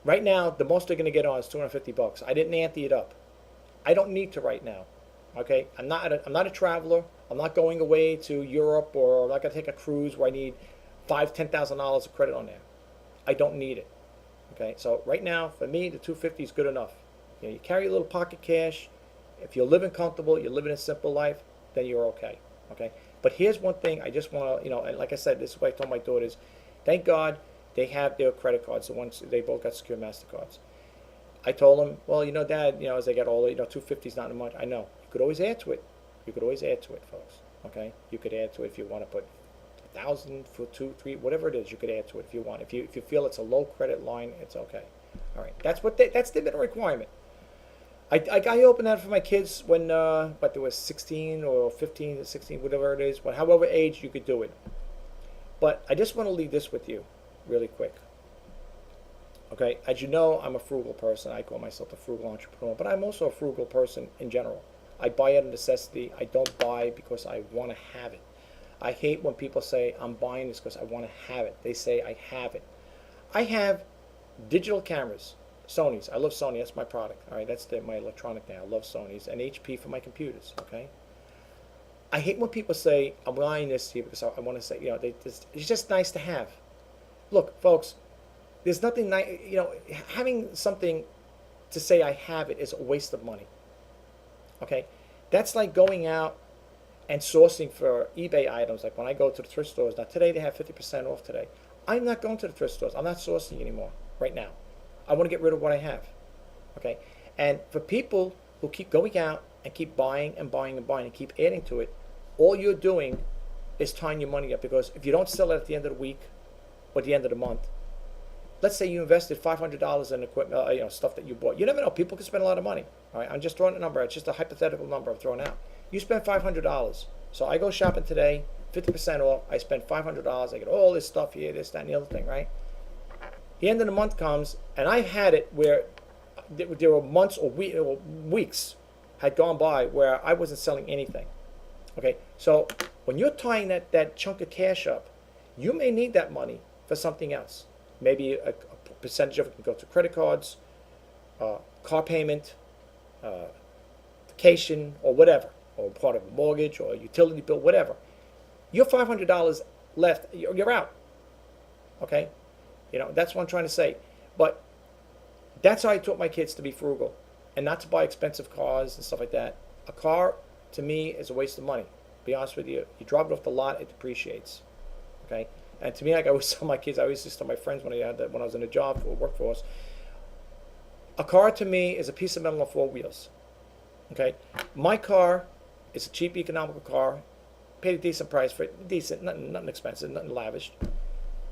Speaker 1: Right now, the most they're going to get on is $250. I didn't ante it up. I don't need to right now. Okay, I'm not a traveler. I'm not going away to Europe, or I'm not going to take a cruise where I need $5,000-$10,000 of credit on there. I don't need it. Okay, so right now, for me, the $250 is good enough. You carry a little pocket cash. If you're living comfortable, you're living a simple life, then you're okay. Okay. But here's one thing I just want to, and like I said, this is what I told my daughters. Thank God they have their credit cards. The ones, they both got secure MasterCards. I told them, well, Dad, as they get older, $250 is not much. I know. You could always add to it. You could always add to it, folks. Okay. You could add to it if you want to put 1,000 for 2, 3, whatever it is. You could add to it if you want. If you feel it's a low credit line, it's okay. All right. That's the minimum requirement. I opened that for my kids when, but they were 16 or 15 or 16, whatever it is, however age you could do it. But I just want to leave this with you really quick. Okay, as you know, I'm a frugal person. I call myself a frugal entrepreneur, but I'm also a frugal person in general. I buy out of necessity. I don't buy because I want to have it. I hate when people say I'm buying this because I want to have it. They say I have it. I have digital cameras, Sony's. I love Sony. That's my product. All right, that's my electronic now. I love Sony's and HP for my computers. Okay. I hate when people say I'm buying this here because I want to say, it's just nice to have. Look, folks, there's nothing nice. Having something to say I have it is a waste of money. Okay, that's like going out and sourcing for eBay items. Like when I go to the thrift stores now, today they have 50% off today. I'm not going to the thrift stores. I'm not sourcing anymore right now. I want to get rid of what I have. Okay, and for people who keep going out and keep buying and buying and buying and keep adding to it, all you're doing is tying your money up, because if you don't sell it at the end of the week or the end of the month, let's say you invested $500 in equipment, stuff that you bought. You never know. People can spend a lot of money. All right, I'm just throwing a number. It's just a hypothetical number I'm throwing out. You spend $500. So I go shopping today, 50% off. I spend $500. I get all this stuff here, this, that, and the other thing, right? The end of the month comes, and I've had it where there were months or weeks had gone by where I wasn't selling anything. Okay, so when you're tying that chunk of cash up, you may need that money for something else. Maybe a percentage of it can go to credit cards, car payment, vacation, or whatever, or part of a mortgage or a utility bill, whatever. Your $500 left, you're out. Okay, that's what I'm trying to say. But that's how I taught my kids to be frugal and not to buy expensive cars and stuff like that. A car, to me, is a waste of money. To be honest with you, you drive it off the lot, it depreciates. Okay. And to me, like I always tell my kids, I always used to tell my friends when I was in a job or workforce, a car to me is a piece of metal on four wheels. Okay, my car is a cheap, economical car. Paid a decent price for it, decent, nothing expensive, nothing lavish.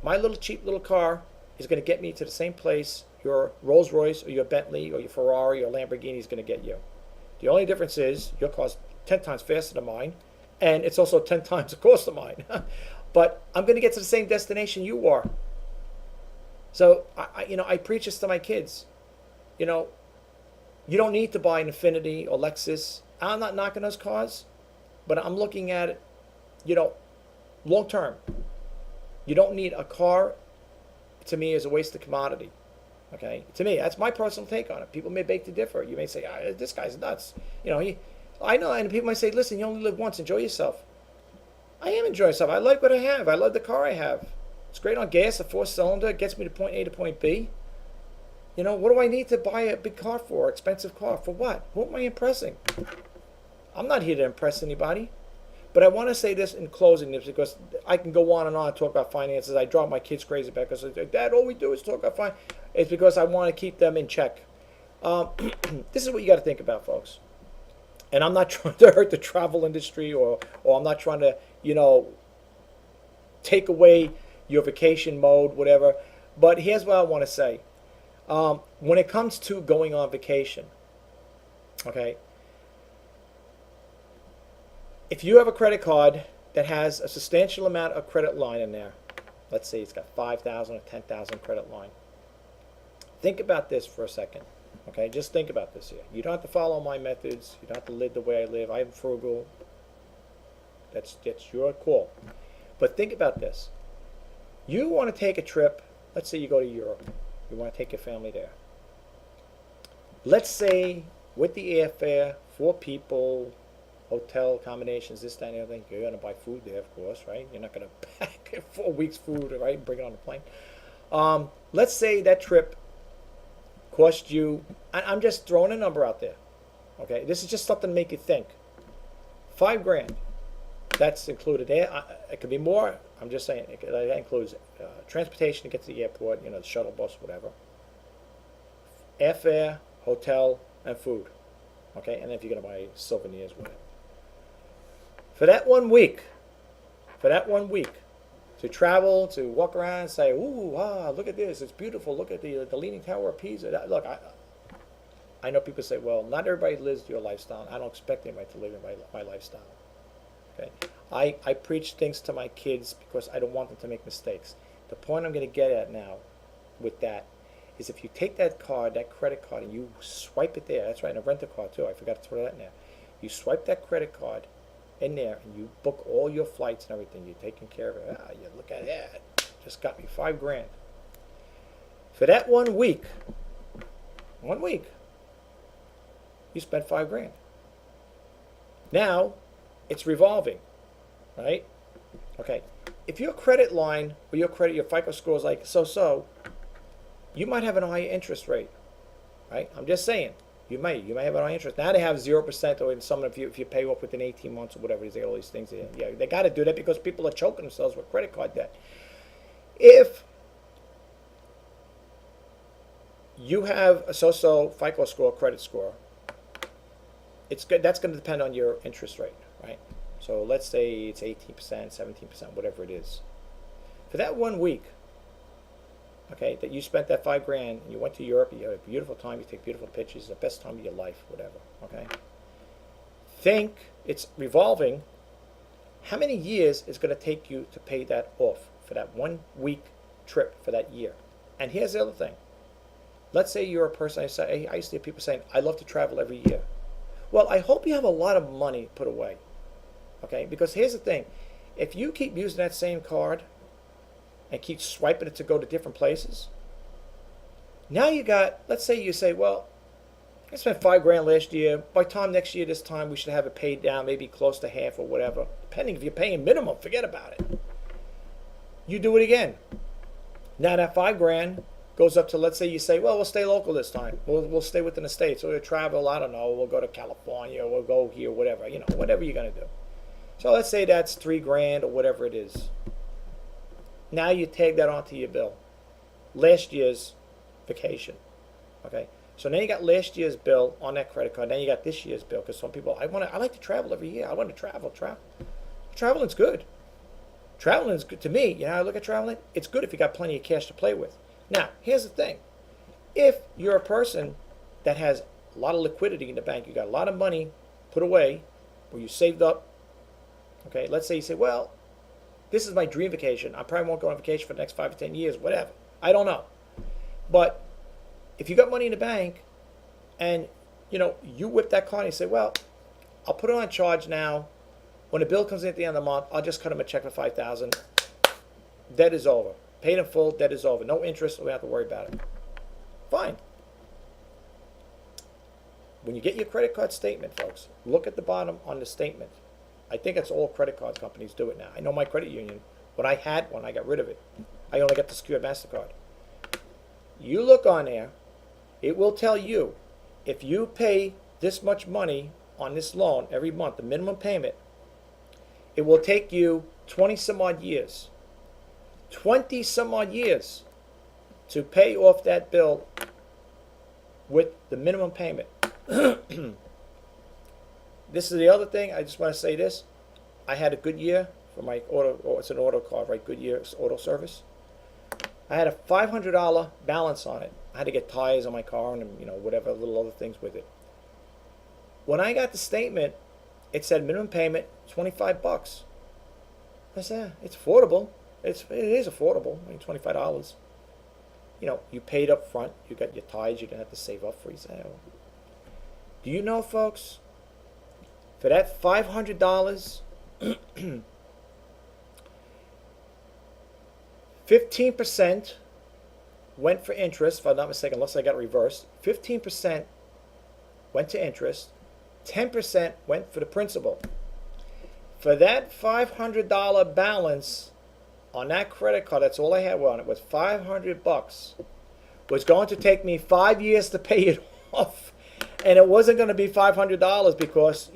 Speaker 1: My little cheap little car is going to get me to the same place your Rolls Royce or your Bentley or your Ferrari or Lamborghini is going to get you. The only difference is your car's 10 times faster than mine, and it's also 10 times the cost of mine. But I'm going to get to the same destination you are. So I preach this to my kids. You don't need to buy an Infiniti or Lexus. I'm not knocking those cars, but I'm looking at it, long term. You don't need a car. To me, is a waste of commodity. Okay, to me, that's my personal take on it. People may beg to differ. You may say, this guy's nuts. I know, and people might say, listen, you only live once. Enjoy yourself. I am enjoying myself. I like what I have. I love the car I have. It's great on gas, a 4-cylinder. It gets me to point A to point B. What do I need to buy a big car for, expensive car? For what? Who am I impressing? I'm not here to impress anybody. But I want to say this in closing, because I can go on and on and talk about finances. I drive my kids crazy because they say, Dad, all we do is talk about finance. It's because I want to keep them in check. This is what you got to think about, folks. And I'm not trying to hurt the travel industry, or I'm not trying to, take away your vacation mode, whatever. But here's what I want to say. When it comes to going on vacation, okay, if you have a credit card that has a substantial amount of credit line in there, let's say it's got 5,000 or 10,000 credit line, think about this for a second. Okay, just think about this here. You don't have to follow my methods. You don't have to live the way I live. I'm frugal. That's your call. But think about this. You want to take a trip. Let's say you go to Europe. You want to take your family there. Let's say with the airfare, 4 people, hotel accommodations, this, that, and the other thing. You're going to buy food there, of course, right? You're not going to pack 4 weeks' food, right, and bring it on the plane. Let's say that trip cost you, I'm just throwing a number out there. Okay, this is just something to make you think. $5,000. That's included. It could be more. I'm just saying that includes transportation to get to the airport, the shuttle bus, whatever. Airfare, hotel, and food. Okay, and if you're going to buy souvenirs, whatever. For that 1 week, to travel, to walk around and say, ooh, look at this, it's beautiful, look at the Leaning Tower of Pisa. Look, I know people say, well, not everybody lives your lifestyle. I don't expect anybody to live in my lifestyle. Okay, I preach things to my kids because I don't want them to make mistakes. The point I'm going to get at now with that is if you take that card, that credit card, and you swipe it there. That's right, and a rent a car too. I forgot to throw that in there. You swipe that credit card in there, and you book all your flights and everything. You're taking care of it. Ah, you look at that. Just got me $5,000. For that 1 week, you spent $5,000. Now, it's revolving, right? Okay. If your credit line or your FICO score is like so, you might have an higher interest rate, right? I'm just saying, you may have an higher interest. Now they have 0%, or in some of you, if you pay off within 18 months or whatever, they got all these things. Yeah, they got to do that because people are choking themselves with credit card debt. If you have a so FICO score, credit score, it's good. That's going to depend on your interest rate, right? So let's say it's 18%, 17%, whatever it is. For that 1 week, okay, that you spent that $5,000, and you went to Europe, you had a beautiful time, you take beautiful pictures, the best time of your life, whatever, okay? Think it's revolving. How many years is going to take you to pay that off for that 1 week trip for that year? And here's the other thing. Let's say you're a person, I used to hear people saying, I love to travel every year. Well, I hope you have a lot of money put away, okay? Because here's the thing. If you keep using that same card and keep swiping it to go to different places, now you got, let's say you say, well, I spent $5,000 last year. By time next year, this time, we should have it paid down, maybe close to half or whatever. Depending if you're paying minimum, forget about it. You do it again. Now that $5,000 goes up to, let's say you say, well, we'll stay local this time. We'll stay within the state. So we'll travel, I don't know, we'll go to California, we'll go here, whatever, whatever you're going to do. So let's say that's $3,000 or whatever it is. Now you tag that onto your bill. Last year's vacation. Okay? So now you got last year's bill on that credit card. Now you got this year's bill, because some people, I like to travel every year. I want to travel. Traveling's good. Traveling is good to me. I look at traveling, it's good if you got plenty of cash to play with. Now, here's the thing. If you're a person that has a lot of liquidity in the bank, you got a lot of money put away, or you saved up, okay, let's say you say, well, this is my dream vacation. I probably won't go on vacation for the next 5 or 10 years, whatever. I don't know. But if you got money in the bank and, you whip that card and you say, well, I'll put it on charge now. When the bill comes in at the end of the month, I'll just cut them a check for $5,000. Debt is over. Paid in full, debt is over. No interest, we don't have to worry about it. Fine. When you get your credit card statement, folks, look at the bottom on the statement. I think it's all credit card companies do it now. I know my credit union, when I had one, I got rid of it. I only got the secured MasterCard. You look on there, it will tell you if you pay this much money on this loan every month, the minimum payment, it will take you 20 some odd years. 20 some odd years to pay off that bill with the minimum payment. This is the other thing. I just want to say this. I had a Goodyear for my auto, it's an auto car, right? Goodyear auto service. I had a $500 balance on it. I had to get tires on my car and whatever little other things with it. When I got the statement, it said minimum payment $25. I said, it's affordable. It is affordable. I mean, $25. You paid up front. You got your tires. You didn't have to save up for yourself. Do you know, folks? For that $500, 15% went for interest. If I'm not mistaken, unless I got it reversed, 15% went to interest. 10% went for the principal. For that $500 balance on that credit card, that's all I had on it, was $500. Was going to take me 5 years to pay it off. And it wasn't going to be $500 because,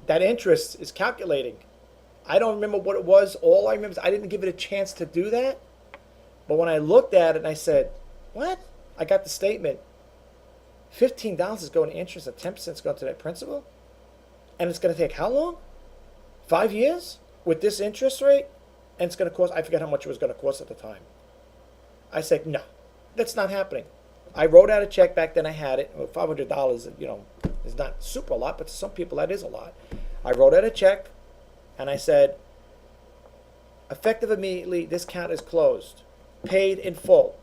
Speaker 1: that interest is calculating. I don't remember what it was. All I remember is I didn't give it a chance to do that. But when I looked at it and I said, what? I got the statement. $15 is going to interest and 10% is going to that principal? And it's going to take how long? 5 years? With this interest rate? And it's going to cost, I forget how much it was going to cost at the time. I said, no, that's not happening. I wrote out a check back then. I had it. $500, is not super a lot, but to some people that is a lot. I wrote out a check, and I said, effective immediately, this account is closed. Paid in full.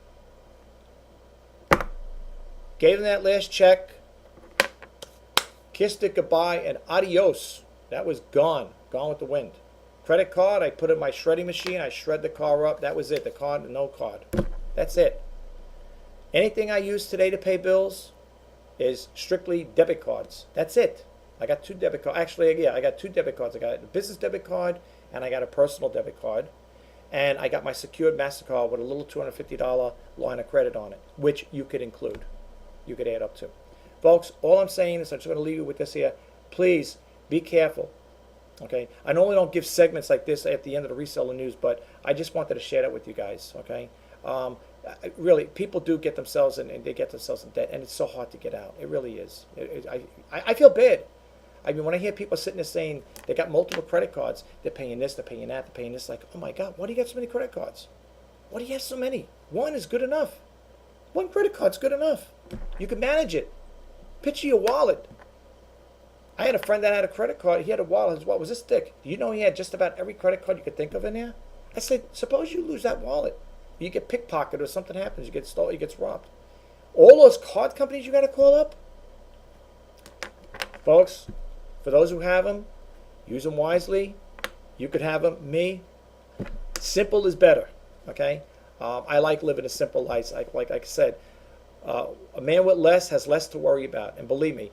Speaker 1: Gave them that last check, kissed it goodbye, and adios. That was gone with the wind. Credit card, I put it in my shredding machine. I shred the car up. That was it. The card, no card. That's it. Anything I use today to pay bills is strictly debit cards. That's it. I got 2 debit cards. Actually, yeah, I got 2 debit cards. I got a business debit card and I got a personal debit card. And I got my secured MasterCard with a little $250 line of credit on it, which you could include. You could add up to. Folks, all I'm saying is I'm just going to leave you with this here. Please be careful. Okay? I normally don't give segments like this at the end of the reseller news, but I just wanted to share that with you guys. Okay? Really, people do get themselves in, and they get themselves in debt, and it's so hard to get out. It really is. I feel bad. I mean, when I hear people sitting there saying they got multiple credit cards, they're paying this, they're paying that, they're paying this, like, oh my God, why do you got so many credit cards? Why do you have so many? One is good enough. One credit card's good enough. You can manage it. Picture your wallet. I had a friend that had a credit card. He had a wallet. His wallet was this thick. Do you know he had just about every credit card you could think of in there? I said, suppose you lose that wallet. You get pickpocketed or something happens. You get stolen, you get robbed. All those card companies you got to call up? Folks, for those who have them, use them wisely. You could have them. Me, simple is better. Okay? I like living a simple life. Like I said, a man with less has less to worry about. And believe me,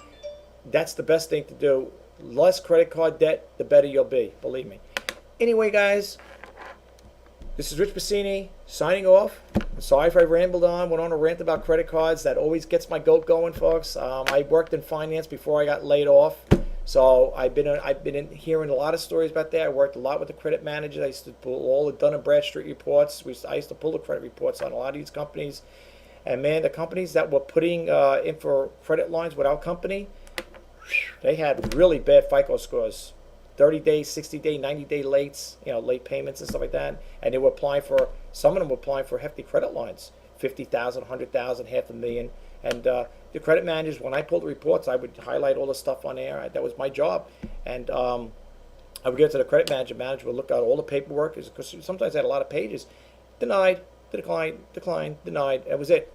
Speaker 1: that's the best thing to do. Less credit card debt, the better you'll be. Believe me. Anyway, guys, this is Rich Bassini signing off. I'm sorry if I rambled on, went on a rant about credit cards. That always gets my goat going, folks. I worked in finance before I got laid off. So I've been hearing a lot of stories about that. I worked a lot with the credit managers. I used to pull all the Dun & Bradstreet reports. I used to pull the credit reports on a lot of these companies. And man, the companies that were putting in for credit lines with our company, they had really bad FICO scores. 30-day, 60-day, 90-day lates, late payments and stuff like that. And they were applying for, some of them were applying for hefty credit lines, $50,000, $100,000, $500,000. And the credit managers, when I pulled the reports, I would highlight all the stuff on there. That was my job. And I would get to the credit manager. Manager would look at all the paperwork, because sometimes I had a lot of pages. Denied, declined, denied. That was it,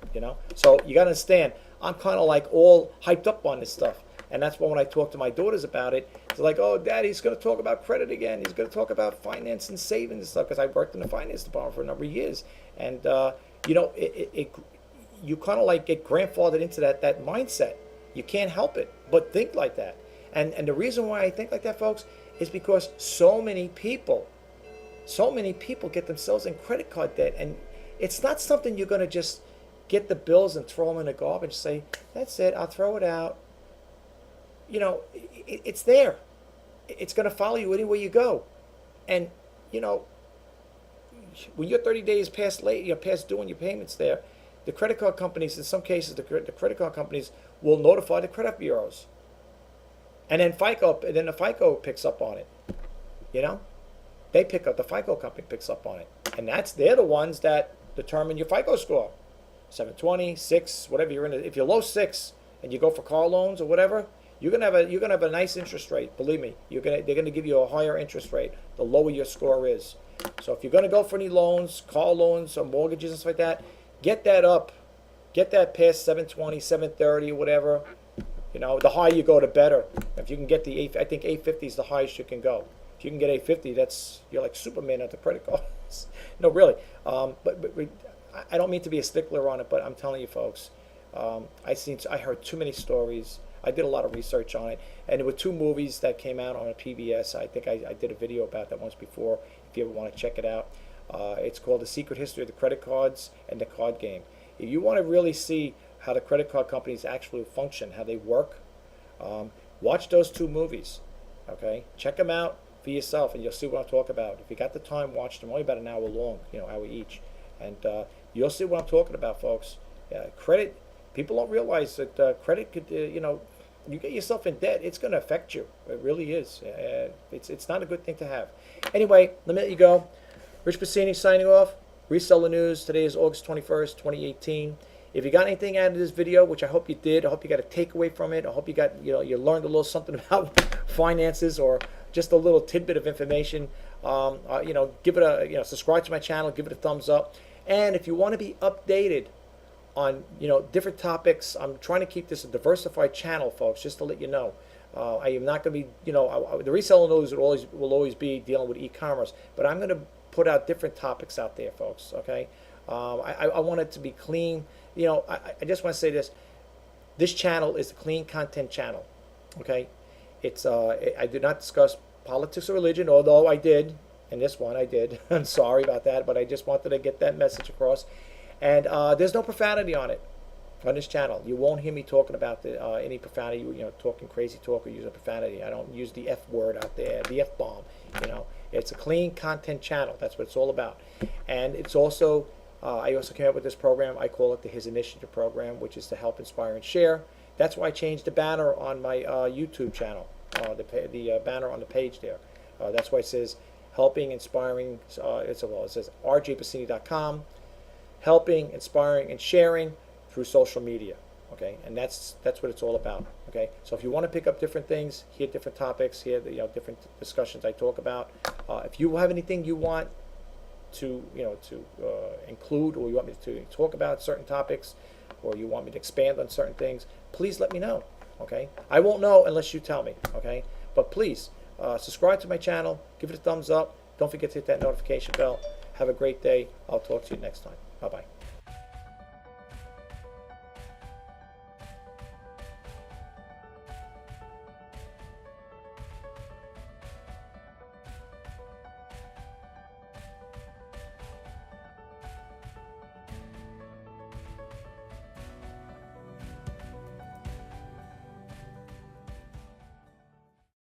Speaker 1: So you got to understand, I'm kind of like all hyped up on this stuff. And that's why when I talk to my daughters about it, it's like, oh, Daddy's going to talk about credit again. He's going to talk about finance and savings and stuff, because I worked in the finance department for a number of years. And, you kind of like get grandfathered into that mindset. You can't help it but think like that. And the reason why I think like that, folks, is because so many people get themselves in credit card debt. And it's not something you're going to just get the bills and throw them in the garbage and say, that's it, I'll throw it out. It's there. It's going to follow you anywhere you go. And, when you're 30 days past doing your payments there, the credit card companies, in some cases, the credit card companies will notify the credit bureaus. And then the FICO picks up on it. The FICO company picks up on it. And they're the ones that determine your FICO score. 720, 6, whatever you're in. If you're low 6 and you go for car loans or whatever, you're gonna have a nice interest rate. Believe me, they're gonna give you a higher interest rate the lower your score is. So if you're gonna go for any loans, car loans or mortgages and stuff like that, get that up, get that past 720, 730, whatever. The higher you go, the better. If you can get I think 850 is the highest you can go. If you can get 850, you're like Superman at the credit cards. No, really. But I don't mean to be a stickler on it, but I'm telling you, folks, I heard too many stories. I did a lot of research on it, and there were 2 movies that came out on a PBS. I think I did a video about that once before. If you ever want to check it out, it's called The Secret History of the Credit Cards and the Card Game. If you want to really see how the credit card companies actually function, how they work, watch those 2 movies. Okay, check them out for yourself, and you'll see what I'm talking about. If you got the time, watch them. Only about an hour long, hour each, and you'll see what I'm talking about, folks. Credit. People don't realize that credit could, you get yourself in debt, it's going to affect you. It really is. It's not a good thing to have. Anyway, let me let you go. Rich Bassini signing off. Reseller News. Today is August 21st, 2018. If you got anything out of this video, which I hope you did, I hope you got a takeaway from it. I hope you got, you learned a little something about finances or just a little tidbit of information. Give it subscribe to my channel, give it a thumbs up. And if you want to be updated on different topics. I'm trying to keep this a diversified channel, folks, just to let you know. I am not going to be, the reseller news will always be dealing with e-commerce, but I'm going to put out different topics out there, folks. Okay, I want it to be clean. I just want to say this. This channel is a clean content channel. Okay, it's I do not discuss politics or religion, although I did in this one. I did. I'm sorry about that, but I just wanted to get that message across. And there's no profanity on it. On this channel, you won't hear me talking about any profanity, talking crazy talk or using profanity. I don't use the F word out there, the F bomb. It's a clean content channel. That's what it's all about. And it's also, I also came up with this program. I call it the His Initiative program, which is to help inspire and share. That's why I changed the banner on my YouTube channel, the banner on the page there. That's why it says helping, inspiring. It says rjpacini.com, helping, inspiring, and sharing through social media. Okay, and that's what it's all about. Okay, so if you want to pick up different things, hear different topics, hear the different discussions I talk about. If you have anything you want to include, or you want me to talk about certain topics, or you want me to expand on certain things, please let me know. Okay, I won't know unless you tell me. Okay, but please subscribe to my channel, give it a thumbs up. Don't forget to hit that notification bell. Have a great day. I'll talk to you next time. Bye bye.